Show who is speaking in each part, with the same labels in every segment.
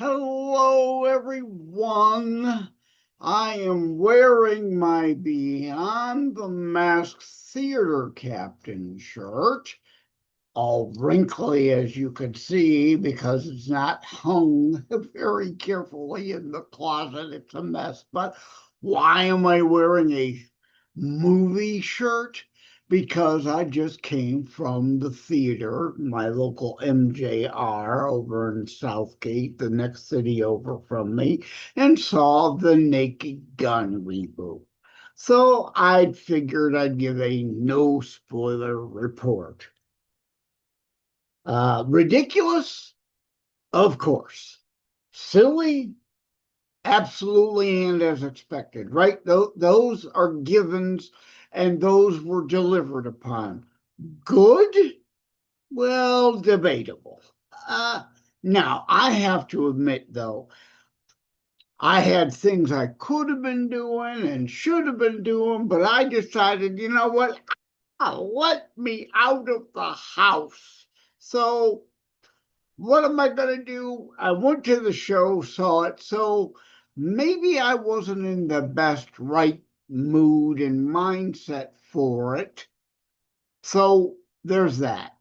Speaker 1: Hello, everyone. I am wearing my Beyond the Mask Theater Captain shirt, all wrinkly as you can see because it's not hung very carefully in the closet. It's a mess. But why am I wearing a movie shirt? Because I just came from the theater, my local MJR over in Southgate, the next city over from me, and saw the Naked Gun reboot. So I figured I'd give a no spoiler report. Ridiculous, of course. Silly, absolutely, and as expected, right? Those are givens, and those were delivered upon. Good, well, debatable. Uh, Now, I have to admit, though, I had things I could have been doing and should have been doing, but I decided, you know what? Let me out of the house. So what am I going to do? I went to the show, saw it. So maybe I wasn't in the best right mood and mindset for it. So there's that.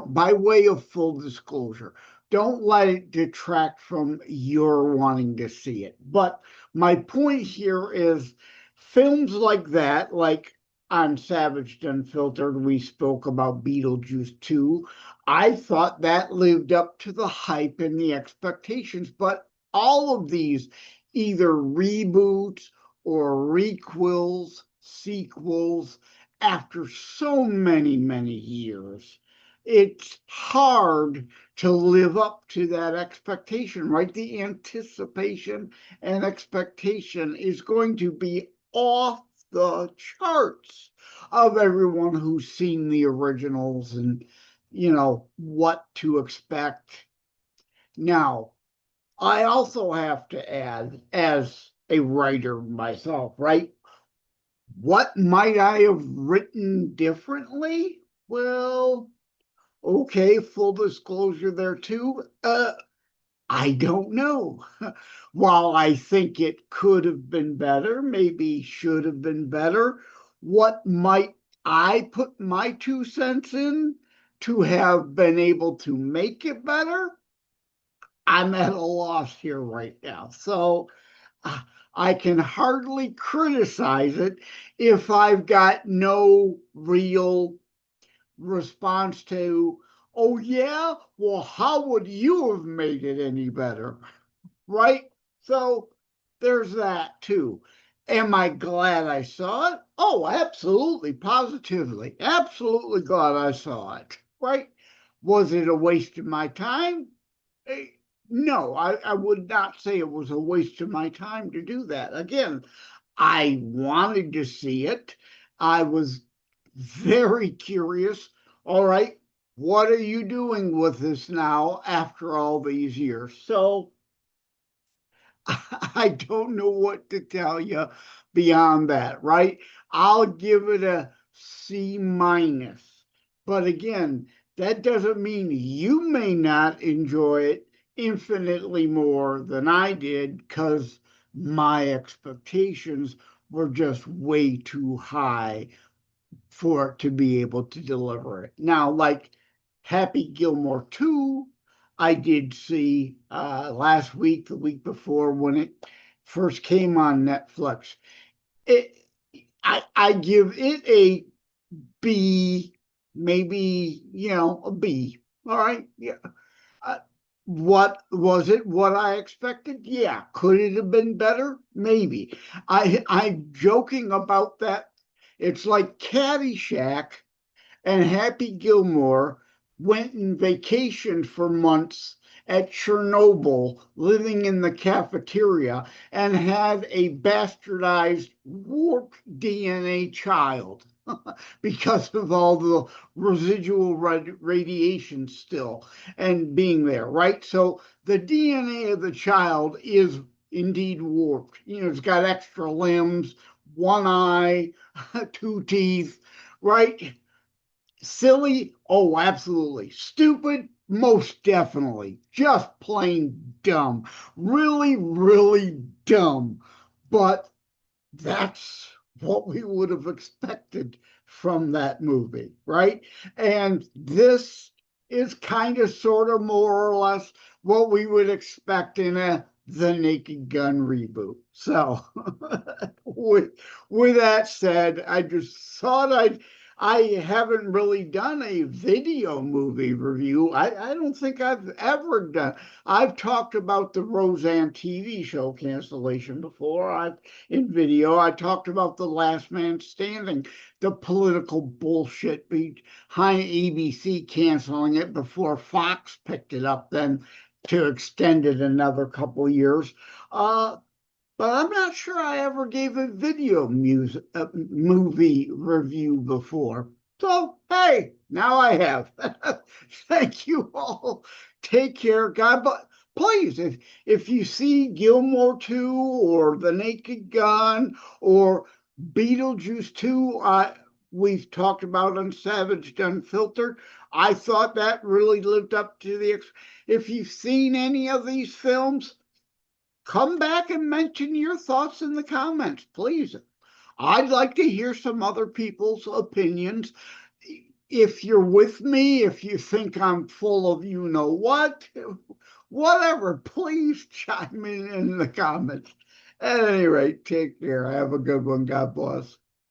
Speaker 1: By way of full disclosure, don't let it detract from your wanting to see it. But my point here is films like that, like on Savaged Unfiltered, we spoke about Beetlejuice 2. I thought that lived up to the hype and the expectations, but all of these, either reboots or requels, sequels, after so many, many years, it's hard to live up to that expectation, right? The anticipation and expectation is going to be off the charts of everyone who's seen the originals and, what to expect. Now, I also have to add, as a writer myself, right? What might I have written differently? Well, okay, full disclosure there too. I don't know. While I think it could have been better, maybe should have been better, what might I put my 2 cents in to have been able to make it better? I'm at a loss here right now. So I can hardly criticize it if I've got no real response to, oh, yeah, well, how would you have made it any better? Right? So there's that too. Am I glad I saw it? Oh, absolutely, positively. Absolutely glad I saw it. Right? Was it a waste of my time? Eh, No, I would not say it was a waste of my time to do that. Again, I wanted to see it. I was very curious. All right, what are you doing with this now after all these years? So I don't know what to tell you beyond that, right? I'll give it a C minus. But again, that doesn't mean you may not enjoy it infinitely more than I did because my expectations were just way too high for it to be able to deliver it. Now, like Happy Gilmore 2, I did see last week, the week before when it first came on Netflix. It, I give it a B, maybe, a B. All right. Yeah. Uh, what was it? What I expected? Yeah. Could it have been better? Maybe. I'm joking about that. It's like Caddyshack and Happy Gilmore went and vacationed for months at Chernobyl, living in the cafeteria, and had a bastardized, warped DNA child because of all the residual radiation still and being there, right? So the DNA of the child is indeed warped. It's got extra limbs, one eye, two teeth, right? Silly? Oh, absolutely. Stupid? most definitely. Just plain dumb. Really, really dumb. But that's what we would have expected from that movie, right? And this is kind of sort of more or less what we would expect in a The Naked Gun reboot. So with with that said, I just thought I haven't really done a video movie review. I don't think I've ever done. I've talked about the Roseanne TV show cancellation before. I've in video. I talked about The Last Man Standing, the political bullshit behind ABC canceling it before Fox picked it up, then to extend it another couple of years. But I'm not sure I ever gave a video music movie review before. So, hey, now I have. Thank you all. Take care. God bless. Please, if you see Gilmore 2 or The Naked Gun or Beetlejuice 2, we've talked about Unsavaged, Unfiltered. I thought that really lived up to if you've seen any of these films, come back and mention your thoughts in the comments, please. I'd like to hear some other people's opinions. If you're with me, if you think I'm full of you know what, whatever, please chime in the comments. At any rate, take care. Have a good one. God bless.